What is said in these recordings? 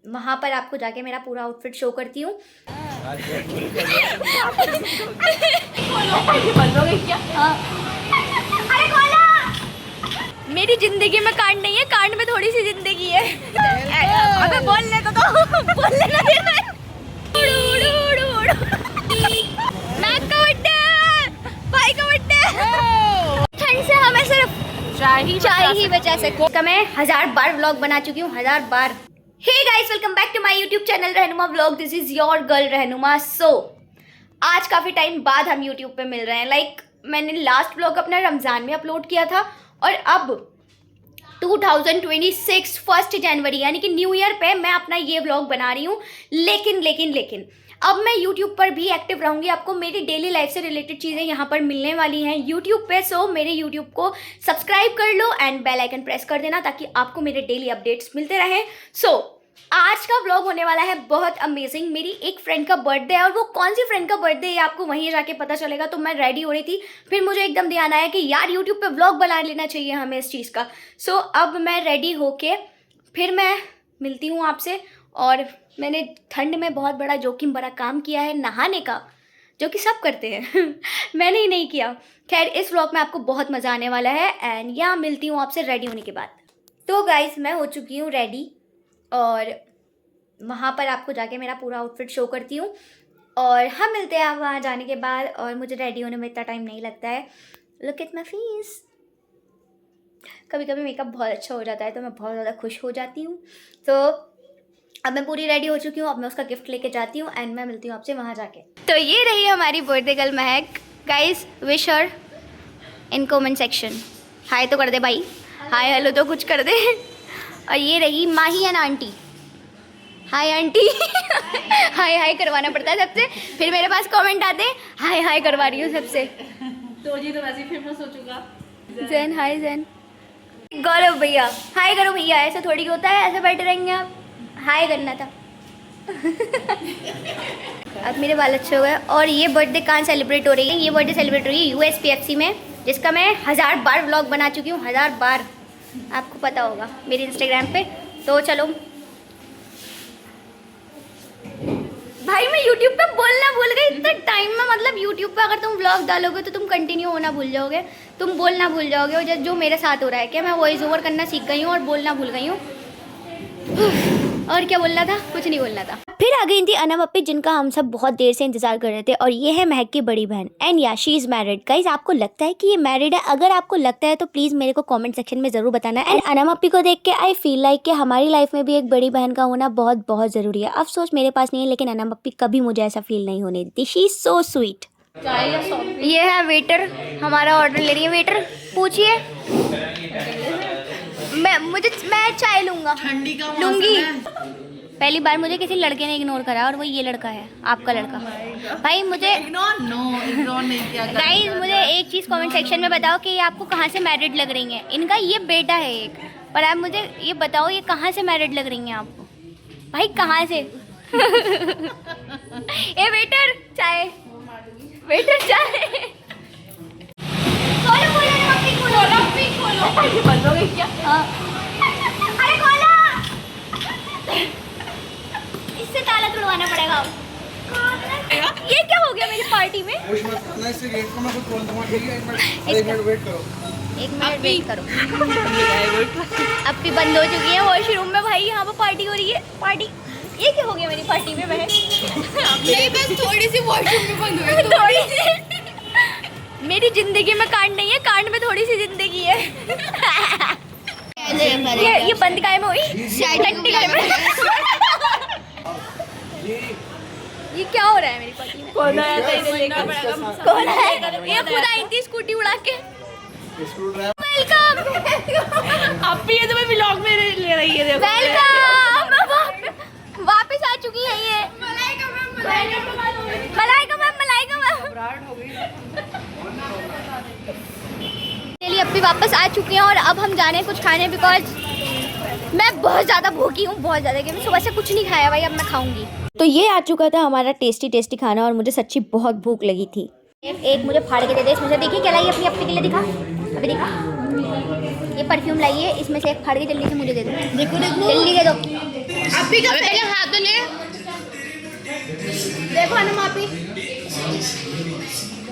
वहाँ पर आपको जाके मेरा पूरा आउटफिट शो करती हूँ। अरे खोला! मेरी जिंदगी में कांड नहीं है, कांड में थोड़ी सी जिंदगी है। अबे बोलने तो बोलने ना दे। मैं का बर्थडे, भाई का बर्थडे। ठंड से हमें सिर्फ चाय ही बचा सकती। मैं 1000 बार व्लॉग बना चुकी हूँ, 1000 बार। Hey guys, welcome back to my YouTube channel Rahnuma vlog. This is your girl Rahnuma. So आज काफी टाइम बाद हम यूट्यूब पे मिल रहे हैं। मैंने लास्ट व्लॉग अपना रमजान में अपलोड किया था और अब 2026 1 जनवरी यानी कि न्यू ईयर पे मैं अपना ये व्लॉग बना रही हूँ। लेकिन अब मैं YouTube पर भी एक्टिव रहूंगी। आपको मेरी डेली लाइफ से रिलेटेड चीज़ें यहाँ पर मिलने वाली हैं YouTube पे। सो मेरे YouTube को सब्सक्राइब कर लो एंड बेल आइकन प्रेस कर देना ताकि आपको मेरे डेली अपडेट्स मिलते रहें। सो आज का व्लॉग होने वाला है बहुत अमेजिंग। मेरी एक फ्रेंड का बर्थडे है और वो कौन सी फ्रेंड का बर्थडे है आपको वहीं जाके पता चलेगा। तो मैं रेडी हो रही थी, फिर मुझे एकदम ध्यान आया कि यार यूट्यूब पे व्लॉग बना लेना चाहिए हमें इस चीज़ का। सो अब मैं रेडी होके फिर मैं मिलती हूँ आपसे। और मैंने ठंड में बहुत बड़ा जोखिम भरा काम किया है नहाने का, जो कि सब करते हैं मैंने ही नहीं किया। खैर इस व्लॉग में आपको बहुत मज़ा आने वाला है एंड यहाँ मिलती हूँ आपसे रेडी होने के बाद। तो गाइस मैं हो चुकी हूँ रेडी और वहाँ पर आपको जाके मेरा पूरा आउटफिट शो करती हूँ और हम मिलते हैं वहाँ जाने के बाद। और मुझे रेडी होने में इतना टाइम नहीं लगता है। Look at my face. कभी कभी मेकअप बहुत अच्छा हो जाता है तो मैं बहुत ज़्यादा खुश हो जाती हूँ। तो अब मैं पूरी रेडी हो चुकी हूँ। अब मैं उसका गिफ्ट लेके जाती हूँ एंड मैं मिलती हूँ आपसे वहाँ जाके। तो ये रही हमारी birthday girl Mahak. Guys wish her in comment section. Hi तो कर दे भाई, हाय हेलो तो कुछ कर दे। और ये रही Mahi and aunty. Hi aunty hi hi करवाना पड़ता है सबसे, फिर मेरे पास कमेंट आते हाय हाय करवा रही हूँ सबसे। तो जी तो वैसे ही फेमस हो चुका। जैन हाय जैन। गौरव भैया हाय करो भैया, ऐसा थोड़ी होता है, ऐसे बैठे रहेंगे आप। हाय करना था अब मेरे बाल अच्छे हो गए। और ये बर्थडे कहाँ सेलिब्रेट हो रही है? ये बर्थडे सेलिब्रेट हो रही है USPFC में, जिसका मैं 1000 बार व्लॉग बना चुकी हूँ। 1000 बार, आपको पता होगा मेरे इंस्टाग्राम पे। तो चलो भाई, मैं यूट्यूब पे बोलना भूल गई इतने टाइम में। मतलब यूट्यूब पे अगर तुम व्लॉग डालोगे तो तुम कंटिन्यू होना भूल जाओगे, तुम बोलना भूल जाओगे। और जो मेरे साथ हो रहा है, क्या मैं वॉइस ओवर करना सीख गई हूँ और बोलना भूल गई हूँ। और क्या बोलना था? कुछ नहीं बोलना था। फिर आ गई थी अनम अपी, जिनका हम सब बहुत देर से इंतजार कर रहे थे। और ये है महक की बड़ी बहन एंड या शी इज मैरिड। गाइस आपको लगता है कि ये मैरिड है? अगर आपको लगता है तो प्लीज मेरे को कमेंट सेक्शन में जरूर बताना। एंड अनम अपी को देख के आई फील लाइक कि हमारी लाइफ में भी एक बड़ी बहन का होना बहुत बहुत जरूरी है। अफसोस मेरे पास नहीं है, लेकिन अनम अपी कभी मुझे ऐसा फील नहीं होने देती। She is so sweet. ये है वेटर, हमारा ऑर्डर ले रही है। वेटर पूछिए, मैं चाय लूंगा, लूंगी। पहली बार मुझे किसी लड़के ने इग्नोर करा और वो ये लड़का है, आपका लड़का। भाई मुझे इग्नोर नहीं किया। गाइस मुझे एक चीज़ कमेंट सेक्शन में बताओ कि ये आपको कहाँ से मैरिड लग रही हैं। इनका ये बेटा है एक, पर आप मुझे ये बताओ ये कहाँ से मैरिड लग रही हैं आपको? भाई कहाँ से? ए वेटर चाय, वेटर चाय। खोलो बंद हो गई क्या? अरे खोला! इससे ताला तुड़वाना पड़ेगा। ये क्या हो गया मेरी पार्टी में? एक मिनट वेट करो। अब भी बंद हो चुकी है वॉशरूम में। भाई यहाँ पर पार्टी हो रही है, पार्टी। ये क्या हो गया मेरी पार्टी में? बहन नहीं, बस थोड़ी सी वॉशरूम में बंद हुई। थोड़ी सी। मेरी जिंदगी में कांड नहीं है, कांड में थोड़ी सी जिंदगी है। ये बंद काहे में हुई? टट्टी काहे में? ये क्या हो रहा है मेरी पार्टी में? कौन आया था इसे लेकर? कौन है? ये खुद आई थी स्कूटी उड़ा के। वेलकम। अब भी ये तुम्हें व्लॉग में ले रही है। देखो वेलकम। वापस आ चुकी है ये। मलाइका मैम। चलिए अब भी वापस आ चुके हैं और अब हम जा रहे हैं कुछ खाने, बिकॉज मैं बहुत ज़्यादा भूखी हूँ, बहुत ज़्यादा। क्योंकि सुबह से कुछ नहीं खाया भाई, अब मैं खाऊंगी। तो ये आ चुका था हमारा टेस्टी खाना और मुझे सच्ची बहुत भूख लगी थी। एक मुझे फाड़ के दे दे इसमें से। देखिए क्या लाई अपनी अपनी के लिए, दिखा अभी, दिखा। ये परफ्यूम लाई है, इसमें से एक फाड़ के जल्दी से मुझे दे दो। जल्दी दे दो। अभी का पहले हाथ तो ले। देखो ना मापी,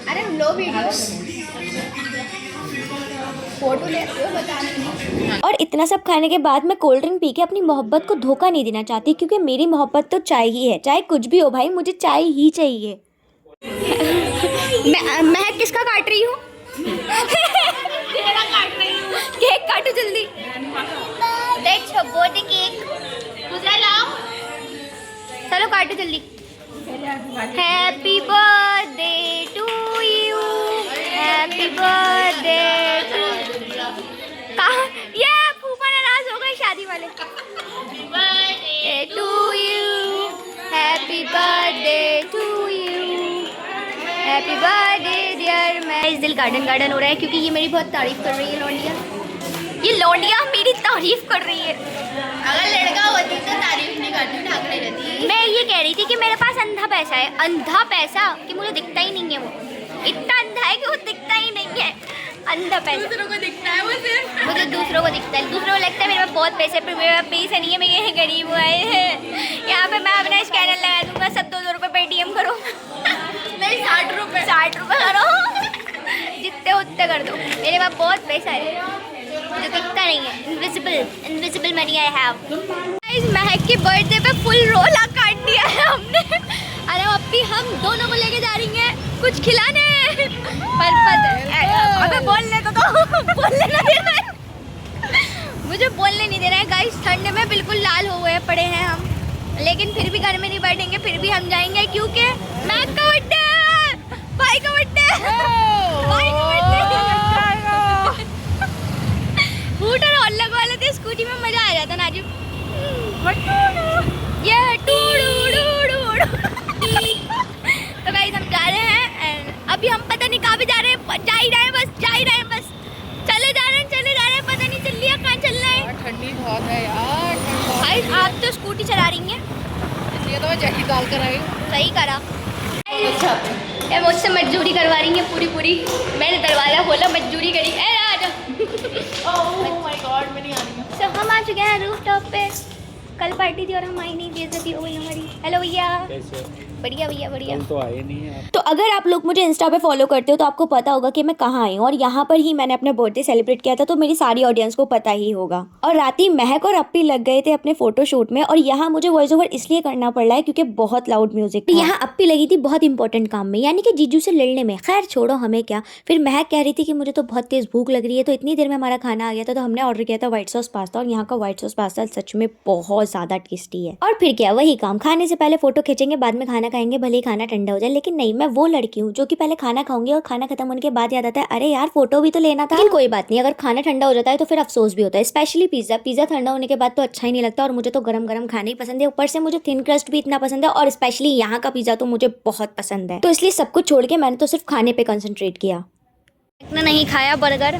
अरे लो वीडियो, फोटो लेते हो बताने। और इतना सब खाने के बाद मैं कोल्ड ड्रिंक पी के अपनी मोहब्बत को धोखा नहीं देना चाहती, क्योंकि मेरी मोहब्बत तो चाय ही है, चाहे कुछ भी हो भाई, मुझे चाय ही चाहिए। मैं किसका काट रही हूँ? तेरा काट रही हूँ। केक काटो जल्दी। देख बर्थडे केक, तुझे लाओ। चलो काटो जल्दी। Happy birthday to you, happy birthday to. कहाँ ये फूफा नाराज हो गए शादी वाले। Birthday to you, happy birthday to you, happy birthday dear. मैं इस दिल गार्डन हो रहा है क्योंकि ये मेरी बहुत तारीफ कर रही है लौंडिया। ये लौंडिया मेरी तारीफ कर रही है। अगर लड़का होती तो तारीफ नहीं करती, ढाक नहीं रहती। मैं ये कह रही थी कि मेरे पास अंधा पैसा है, अंधा पैसा कि मुझे दिखता ही नहीं है। वो इतना अंधा है कि वो दिखता ही नहीं है। अंधा पैसा दूसरों को दिखता है वो सिर्फ। मुझे दूसरों को दिखता है, दूसरों को लगता है मेरे पास बहुत पैसे, पर मेरे पास पैसा नहीं है, मैं ये गरीब आए हैं। यहाँ पे मैं अपना स्कैनर लगा दूंगा, सब 200 रुपये पेटीएम करो। नहीं 60 रुपए करो, जितने उतने कर दो। मेरे पास बहुत पैसा है, मुझे दिखता नहीं है। Invisible money I have. महक की बर्थडे पे फुल रोला काट दिया है हमने। अरे अभी हम दोनों को लेके जा रही हैं कुछ खिलाने। अबे बोलने तो दो। बोलने ना दे रहा है, मुझे बोलने नहीं दे रहा है। गाइस ठंड में बिल्कुल लाल हो गए पड़े हैं हम, लेकिन फिर भी घर में नहीं बैठेंगे, फिर भी हम जाएंगे क्योंकि महक का बर्थडे है, भाई का बर्थडे है, भाई का बर्थडे। स्कूटर और लगवा लेते, स्कूटी में मजा आ जाता नाजू। ये तो गाइस हम जा रहे हैं एंड अभी हम पता नहीं कहाँ पे जा रहे हैं, जा ही रहे हैं बस चले जा रहे हैं, पता नहीं चल लिया कहाँ चलना है। ठंडी बहुत है यार। भाई आप तो स्कूटी चला रही हैं, ये तो मैं जैकेट डाल कर आई। सही करा। ये मुझसे मजदूरी करवा रही है पूरी। मैंने दरवाजा खोला, मजदूरी करी। ए ओह माय गॉड, मैं नहीं आ रही हूँ। तो हम आ चुके हैं रूफ टॉप पे। कल पार्टी थी और हम आई नहीं, बेइज्जती हो गई हमारी। हेलो भैया। कैसे? बढ़िया भैया बढ़िया। कल तो आए नहीं है। तो अगर आप लोग मुझे इंस्टा पे फॉलो करते हो तो आपको पता होगा कि मैं कहाँ आई हूँ, और यहाँ पर ही मैंने अपना बर्थडे सेलिब्रेट किया था, तो मेरी सारी ऑडियंस को पता ही होगा। और रात ही महक और अप्पी लग गए थे अपने फोटो शूट में, और यहाँ मुझे वॉइस ओवर इसलिए करना पड़ रहा है क्योंकि बहुत लाउड म्यूजिक। यहाँ अप्पी लगी थी बहुत इंपॉर्टेंट काम में, यानी कि जीजू से लड़ने में। खैर छोड़ो, हमें क्या। फिर महक कह रही थी कि मुझे तो बहुत तेज भूख लग रही है, तो इतनी देर में हमारा खाना आ गया था, तो हमने ऑर्डर किया था व्हाइट सॉस पास्ता, और यहाँ का व्हाइट सॉस पास्ता सच में बहुत ज्यादा टेस्टी है। और फिर क्या, वही काम, खाने से पहले फोटो खींचेंगे, बाद में खाना खाएंगे, भले ही खाना ठंडा हो जाए। लेकिन नहीं, मैं वो लड़की हूँ जो कि पहले खाना खाऊंगी और खाना खत्म होने के बाद याद आता है अरे यार फोटो भी तो लेना था। लेकिन कोई बात नहीं, अगर खाना ठंडा हो जाता है तो फिर अफसोस भी होता है। स्पेशली पिज्जा ठंडा होने के बाद तो अच्छा ही नहीं लगता, और मुझे तो गरम गरम खाना ही पसंद है। ऊपर से मुझे थिन क्रस्ट भी इतना पसंद है, और स्पेशली यहाँ का पिज्जा तो मुझे बहुत पसंद है। तो इसलिए सब कुछ छोड़ के मैंने तो सिर्फ खाने पे कंसंट्रेट किया। नहीं खाया बर्गर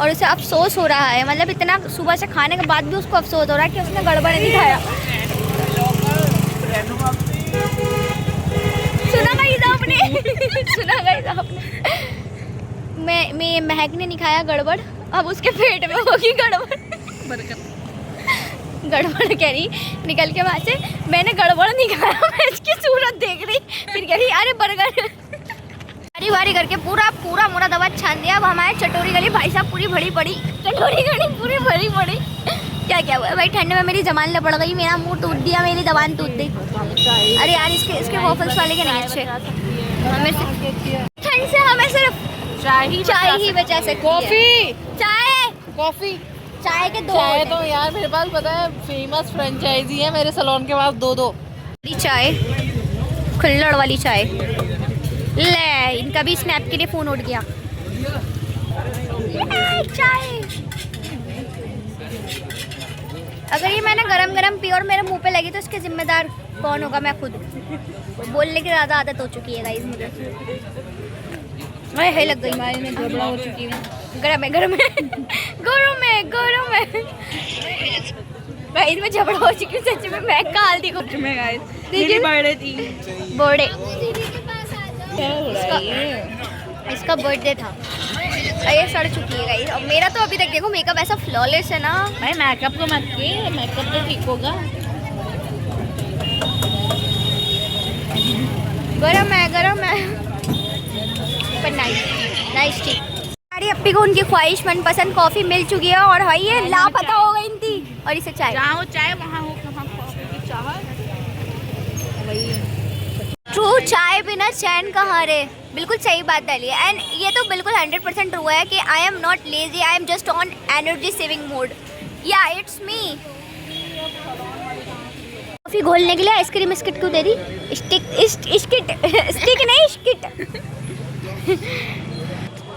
और उसे अफसोस हो रहा है, मतलब इतना सुबह से खाने के बाद भी उसको अफसोस हो रहा है कि उसने गड़बड़ नहीं खाया। सुना गाइस आपने मैं महक ने नहीं खाया गड़बड़, अब उसके पेट में होगी गड़बड़। गड़बड़ कह रही निकल के वहाँ से, मैंने गड़बड़ नहीं खाया, मैं इसकी सूरत देख रही, फिर कह रही अरे बर्गर। बारी बारी करके पूरा मोरा दवा छान दिया। अब हमारे चटोरी गली भाई साहब पूरी भरी पड़ी, चटोरी गली पूरी भरी पड़ी। क्या हुआ भाई, ठंड में मेरी जबान लपड़ गई, मेरा मुंह टूट दिया, मेरी जबान टूट दी। अरे यार इसके वॉफल्स वाले के नहीं अच्छे। हमें ठंड से हमें सिर्फ चाय ही बचा सकती है। कॉफी चाय के दो चाय तो यार मेरे पास पता है फेमस फ्रेंचाइजी है मेरे सैलून के पास, दो चाय, खुल्लड़ वाली चाय। ले इनका भी स्नैप के लिए फोन उठ गया। चाय अगर ये मैंने गरम पी और मेरे मुंह पे लगी तो इसके जिम्मेदार कौन होगा? मैं खुद। बोलने की ज़्यादा आदत हो चुकी है गाइस मुझे। है लग गई मारी में, घबरा हो चुकी हूँ। गरम है गाइस, मैं झगड़ा हो चुकी हूँ सच में। मैं का हाल देखो में गाइस, मेरी बर्थडे थी, बर्थडे क्या हो रहा है ये? इसका बर्थडे था, ये सड़ चुकी है गाइस। और मेरा तो अभी तक देखो मेकअप ऐसा फ्लॉलेस है ना। भाई मेकअप को मत की, मेकअप तो ठीक होगा। गरम है पर नाइस टी। हमारी अपी को उनकी ख्वाहिश मनपसंद कॉफ़ी मिल चुकी है और भाई ये लापता हो गई थी। और इसे चाय, जहाँ हो चाय वहाँ हो कॉफी की चाहत। ट्रू, चाय बिना चैन कहाँ रे। बिल्कुल सही बात डाली है। एंड ये तो बिल्कुल 100% ट्रू है कि I am not lazy, I am just on energy saving mode. या इट्स मी। कॉफ़ी घोलने के लिए आइसक्रीम स्किट क्यों दे दी? स्टिक नहीं स्किट।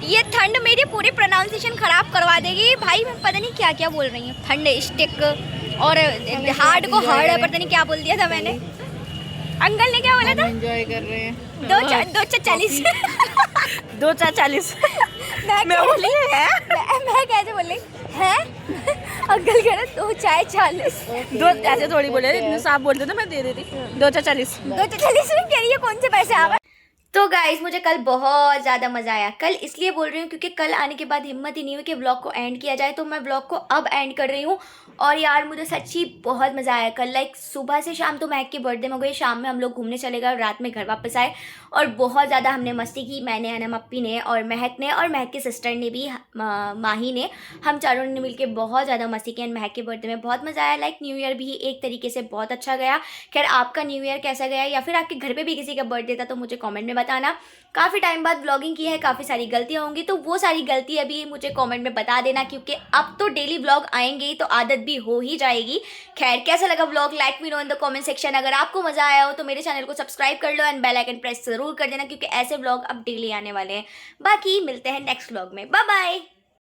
ये ठंड मेरी पूरी प्रोनाउंसिएशन खराब करवा देगी भाई। मैं पता नहीं क्या क्या बोल रही हूँ। ठंड स्टिक और हार्ड को हार्ड है, पता नहीं क्या बोल दिया था मैंने। अंकल ने क्या बोला था? एंजॉय कर रहे हैं। 240 240 मैं बोली है। मैं कैसे बोली है? अंकल कह रहे 2 चाय 40। दो ऐसे थोड़ी बोले, इतने साफ बोलते तो मैं दे देती। 240 में कह रही है कौन से पैसे आ गए। तो गाइस मुझे कल बहुत ज़्यादा मज़ा आया। कल इसलिए बोल रही हूँ क्योंकि कल आने के बाद हिम्मत ही नहीं हुई कि व्लॉग को एंड किया जाए, तो मैं व्लॉग को अब एंड कर रही हूँ। और यार मुझे सच्ची बहुत मज़ा आया कल। लाइक सुबह से शाम तो महक की बर्थडे में गई, शाम में हम लोग घूमने चले गए और रात में घर वापस आए और बहुत ज़्यादा हमने मस्ती की। मैंने, अनम अप्पी ने और महक ने और महक की सिस्टर ने भी, माही ने, हम चारों ने मिलकर बहुत ज़्यादा मस्ती की। एंड महक के बर्थडे में बहुत मज़ा आया। लाइक न्यू ईयर भी एक तरीके से बहुत अच्छा गया। खैर आपका न्यू ईयर कैसा गया या फिर आपके घर पे भी किसी का बर्थडे था तो मुझे कमेंट में बताना। काफ़ी टाइम बाद व्लॉगिंग की है, काफ़ी सारी गलतियाँ होंगी तो वो सारी गलतियाँ भी मुझे कमेंट में बता देना, क्योंकि अब तो डेली व्लॉग आएंगे ही तो आदत भी हो ही जाएगी। खैर कैसा लगा vlog, let me know in the comment section. अगर आपको मज़ा आया हो तो मेरे चैनल को सब्सक्राइब कर लो एंड बेल आइकन प्रेस ज़रूर कर देना, क्योंकि ऐसे व्लॉग अब डेली आने वाले हैं। बाकी मिलते हैं नेक्स्ट व्लॉग में। Bye bye.